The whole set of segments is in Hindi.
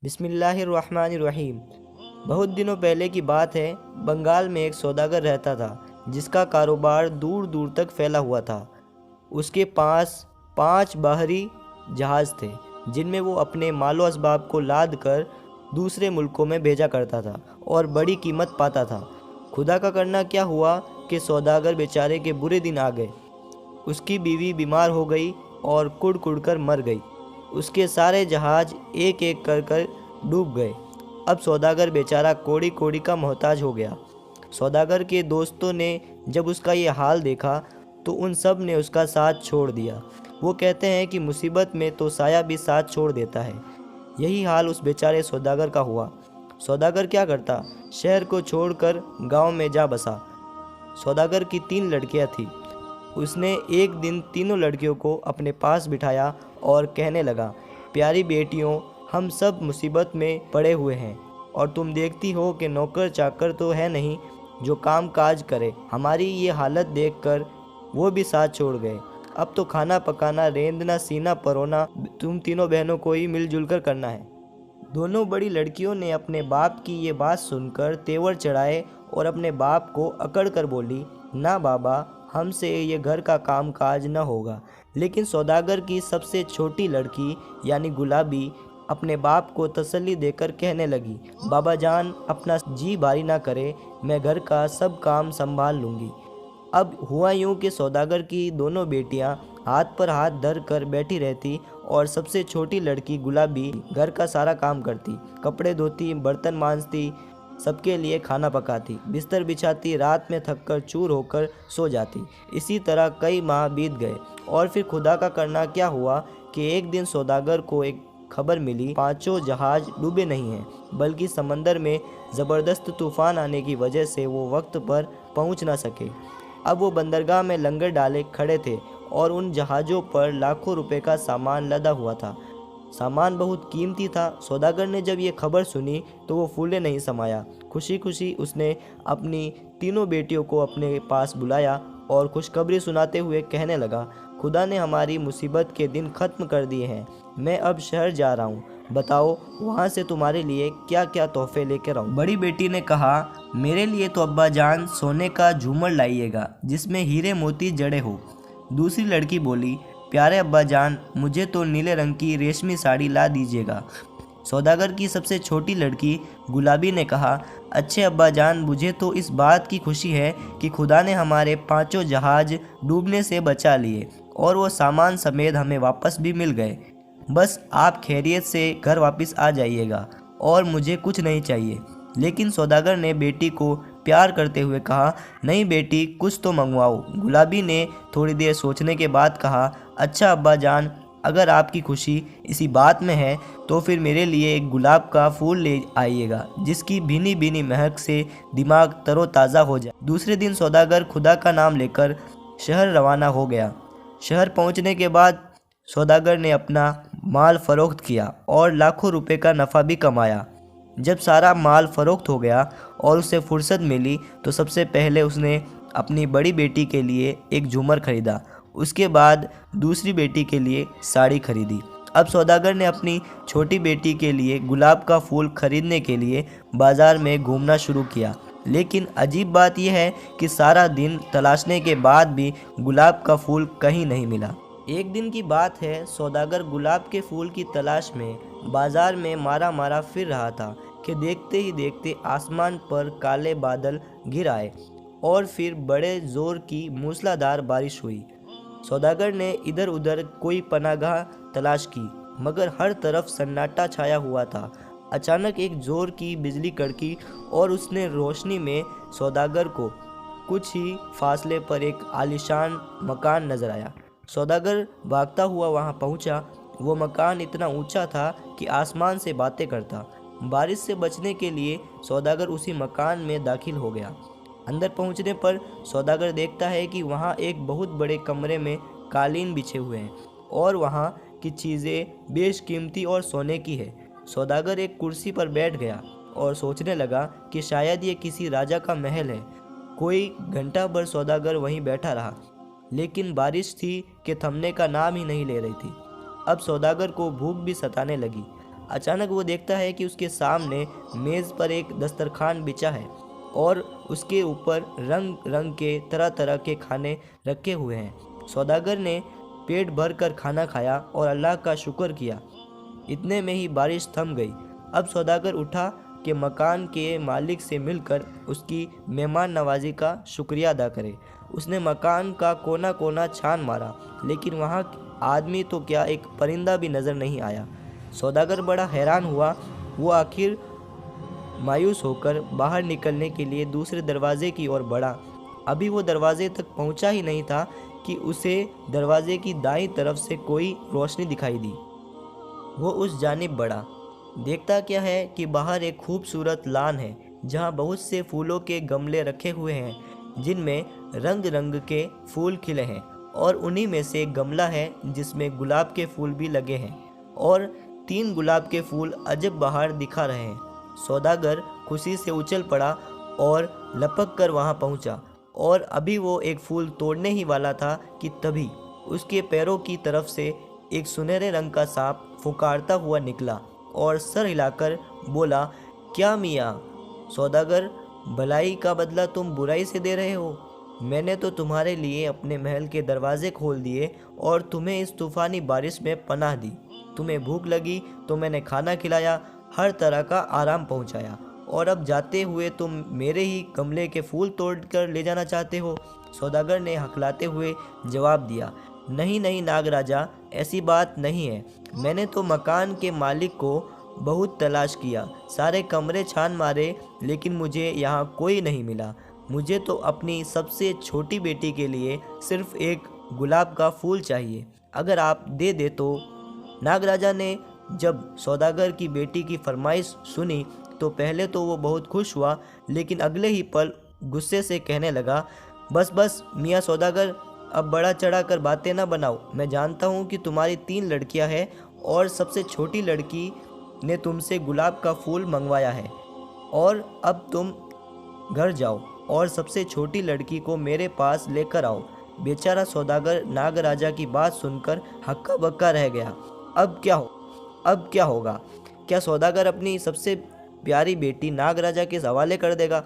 बिस्मिल्लाहिर्रहमानिर्रहीम। बहुत दिनों पहले की बात है। बंगाल में एक सौदागर रहता था जिसका कारोबार दूर दूर तक फैला हुआ था। उसके पास 5 बाहरी जहाज़ थे जिनमें वो अपने मालो असबाब को लाद कर दूसरे मुल्कों में भेजा करता था और बड़ी कीमत पाता था। खुदा का करना क्या हुआ कि सौदागर बेचारे के बुरे दिन आ गए। उसकी बीवी बीमार हो गई और कुड़ कुड़ कर मर गई। उसके सारे जहाज एक एक कर डूब गए। अब सौदागर बेचारा कोड़ी कोड़ी का मोहताज हो गया। सौदागर के दोस्तों ने जब उसका ये हाल देखा तो उन सब ने उसका साथ छोड़ दिया। वो कहते हैं कि मुसीबत में तो साया भी साथ छोड़ देता है। यही हाल उस बेचारे सौदागर का हुआ। सौदागर क्या करता, शहर को छोड़कर गांव में जा बसा। सौदागर की 3 लड़कियां थीं। उसने एक दिन तीनों लड़कियों को अपने पास बिठाया और कहने लगा, प्यारी बेटियों, हम सब मुसीबत में पड़े हुए हैं और तुम देखती हो कि नौकर चाकर तो है नहीं जो काम काज करे। हमारी ये हालत देखकर वो भी साथ छोड़ गए। अब तो खाना पकाना, रेंदना, सीना परोना तुम तीनों बहनों को ही मिलजुल कर करना है। दोनों बड़ी लड़कियों ने अपने बाप की ये बात सुनकर तेवर चढ़ाए और अपने बाप को अकड़ कर बोली, ना बाबा, हमसे ये घर का काम काज न होगा। लेकिन सौदागर की सबसे छोटी लड़की यानी गुलाबी अपने बाप को तसल्ली देकर कहने लगी, बाबा जान अपना जी भारी ना करे, मैं घर का सब काम संभाल लूँगी। अब हुआ यूँ कि सौदागर की दोनों बेटियां हाथ पर हाथ धर कर बैठी रहती और सबसे छोटी लड़की गुलाबी घर का सारा काम करती, कपड़े धोती, बर्तन मांजती, सबके लिए खाना पकाती, बिस्तर बिछाती, रात में थककर चूर होकर सो जाती। इसी तरह कई माह बीत गए और फिर खुदा का करना क्या हुआ कि एक दिन सौदागर को एक खबर मिली, 5 जहाज डूबे नहीं हैं बल्कि समंदर में ज़बरदस्त तूफान आने की वजह से वो वक्त पर पहुंच ना सके। अब वो बंदरगाह में लंगर डाले खड़े थे और उन जहाज़ों पर लाखों रुपए का सामान लदा हुआ था। सामान बहुत कीमती था। सौदागर ने जब ये खबर सुनी तो वो फूले नहीं समाया। खुशी खुशी उसने अपनी तीनों बेटियों को अपने पास बुलाया और खुशखबरी सुनाते हुए कहने लगा, खुदा ने हमारी मुसीबत के दिन ख़त्म कर दिए हैं। मैं अब शहर जा रहा हूँ, बताओ वहाँ से तुम्हारे लिए क्या क्या तोहफे लेकर आऊँ। बड़ी बेटी ने कहा, मेरे लिए तो अब्बा जान सोने का झूमर लाइएगा जिसमें हीरे मोती जड़े हो। दूसरी लड़की बोली, प्यारे अब्बा जान, मुझे तो नीले रंग की रेशमी साड़ी ला दीजिएगा। सौदागर की सबसे छोटी लड़की गुलाबी ने कहा, अच्छे अब्बा जान, मुझे तो इस बात की खुशी है कि खुदा ने हमारे 5 जहाज डूबने से बचा लिए और वो सामान समेत हमें वापस भी मिल गए। बस आप खैरियत से घर वापस आ जाइएगा और मुझे कुछ नहीं चाहिए। लेकिन सौदागर ने बेटी को प्यार करते हुए कहा, नहीं बेटी, कुछ तो मंगवाओ। गुलाबी ने थोड़ी देर सोचने के बाद कहा, अच्छा अब्बा जान, अगर आपकी खुशी इसी बात में है तो फिर मेरे लिए एक गुलाब का फूल ले आइएगा जिसकी भीनी भीनी महक से दिमाग तरोताज़ा हो जाए। दूसरे दिन सौदागर खुदा का नाम लेकर शहर रवाना हो गया। शहर पहुंचने के बाद सौदागर ने अपना माल फ़रोख्त किया और लाखों रुपए का नफ़ा भी कमाया। जब सारा माल फ़रोख्त हो गया और उसे फुर्सत मिली तो सबसे पहले उसने अपनी बड़ी बेटी के लिए एक झूमर खरीदा। उसके बाद दूसरी बेटी के लिए साड़ी खरीदी। अब सौदागर ने अपनी छोटी बेटी के लिए गुलाब का फूल खरीदने के लिए बाज़ार में घूमना शुरू किया। लेकिन अजीब बात यह है कि सारा दिन तलाशने के बाद भी गुलाब का फूल कहीं नहीं मिला। एक दिन की बात है, सौदागर गुलाब के फूल की तलाश में बाज़ार में मारा मारा फिर रहा था कि देखते ही देखते आसमान पर काले बादल घिर आए और फिर बड़े ज़ोर की मूसलाधार बारिश हुई। सौदागर ने इधर उधर कोई पनागाह तलाश की मगर हर तरफ सन्नाटा छाया हुआ था। अचानक एक ज़ोर की बिजली कड़की और उसने रोशनी में सौदागर को कुछ ही फासले पर एक आलीशान मकान नजर आया। सौदागर भागता हुआ वहां पहुंचा। वो मकान इतना ऊंचा था कि आसमान से बातें करता। बारिश से बचने के लिए सौदागर उसी मकान में दाखिल हो गया। अंदर पहुंचने पर सौदागर देखता है कि वहां एक बहुत बड़े कमरे में कालीन बिछे हुए हैं और वहां की चीज़ें बेशकीमती और सोने की है। सौदागर एक कुर्सी पर बैठ गया और सोचने लगा कि शायद ये किसी राजा का महल है। कोई घंटा भर सौदागर वहीं बैठा रहा, लेकिन बारिश थी कि थमने का नाम ही नहीं ले रही थी। अब सौदागर को भूख भी सताने लगी। अचानक वो देखता है कि उसके सामने मेज़ पर एक दस्तरखान बिछा है और उसके ऊपर रंग रंग के तरह तरह के खाने रखे हुए हैं। सौदागर ने पेट भर कर खाना खाया और अल्लाह का शुक्र किया। इतने में ही बारिश थम गई। अब सौदागर उठा कि मकान के मालिक से मिलकर उसकी मेहमान नवाजी का शुक्रिया अदा करे। उसने मकान का कोना कोना छान मारा, लेकिन वहाँ आदमी तो क्या एक परिंदा भी नज़र नहीं आया। सौदागर बड़ा हैरान हुआ। वो आखिर मायूस होकर बाहर निकलने के लिए दूसरे दरवाजे की ओर बढ़ा। अभी वो दरवाजे तक पहुंचा ही नहीं था कि उसे दरवाजे की दाईं तरफ से कोई रोशनी दिखाई दी। वो उस जानिब बढ़ा। देखता क्या है कि बाहर एक खूबसूरत लान है जहाँ बहुत से फूलों के गमले रखे हुए हैं जिनमें रंग रंग के फूल खिले हैं, और उन्हीं में से एक गमला है जिसमें गुलाब के फूल भी लगे हैं और 3 गुलाब के फूल अजब बाहर दिखा रहे हैं। सौदागर खुशी से उछल पड़ा और लपक कर वहाँ पहुँचा, और अभी वो एक फूल तोड़ने ही वाला था कि तभी उसके पैरों की तरफ से एक सुनहरे रंग का सांप फुकारता हुआ निकला और सर हिलाकर बोला, क्या मियाँ? सौदागर, भलाई का बदला तुम बुराई से दे रहे हो? मैंने तो तुम्हारे लिए अपने महल के दरवाजे खोल दिए और तुम्हें इस तूफ़ानी बारिश में पनाह दी। तुम्हें भूख लगी तो मैंने खाना खिलाया, हर तरह का आराम पहुंचाया, और अब जाते हुए तुम मेरे ही गमले के फूल तोड़ कर ले जाना चाहते हो? सौदागर ने हकलाते हुए जवाब दिया, नहीं नहीं नागराजा, ऐसी बात नहीं है। मैंने तो मकान के मालिक को बहुत तलाश किया, सारे कमरे छान मारे, लेकिन मुझे यहाँ कोई नहीं मिला। मुझे तो अपनी सबसे छोटी बेटी के लिए सिर्फ एक गुलाब का फूल चाहिए, अगर आप दे दे तो। नागराजा ने जब सौदागर की बेटी की फरमाइश सुनी तो पहले तो वो बहुत खुश हुआ, लेकिन अगले ही पल गुस्से से कहने लगा, बस बस मियाँ सौदागर, अब बड़ा चढ़ा कर बातें ना बनाओ। मैं जानता हूँ कि तुम्हारी 3 लड़कियाँ हैं और सबसे छोटी लड़की ने तुमसे गुलाब का फूल मंगवाया है, और अब तुम घर जाओ और सबसे छोटी लड़की को मेरे पास लेकर आओ। बेचारा सौदागर नागराजा की बात सुनकर हक्का बक्का रह गया। अब क्या होगा? क्या सौदागर अपनी सबसे प्यारी बेटी नागराजा के हवाले कर देगा?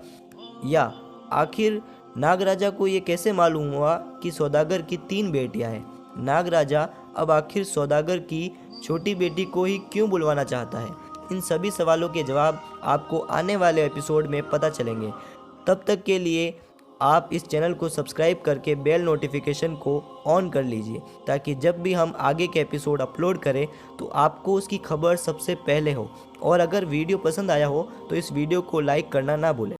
या आखिर नागराजा को ये कैसे मालूम हुआ कि सौदागर की 3 बेटियां हैं? नागराजा अब आखिर सौदागर की छोटी बेटी को ही क्यों बुलवाना चाहता है? इन सभी सवालों के जवाब आपको आने वाले एपिसोड में पता चलेंगे। तब तक के लिए आप इस चैनल को सब्सक्राइब करके बेल नोटिफिकेशन को ऑन कर लीजिए, ताकि जब भी हम आगे के एपिसोड अपलोड करें तो आपको उसकी खबर सबसे पहले हो। और अगर वीडियो पसंद आया हो तो इस वीडियो को लाइक करना ना भूलें।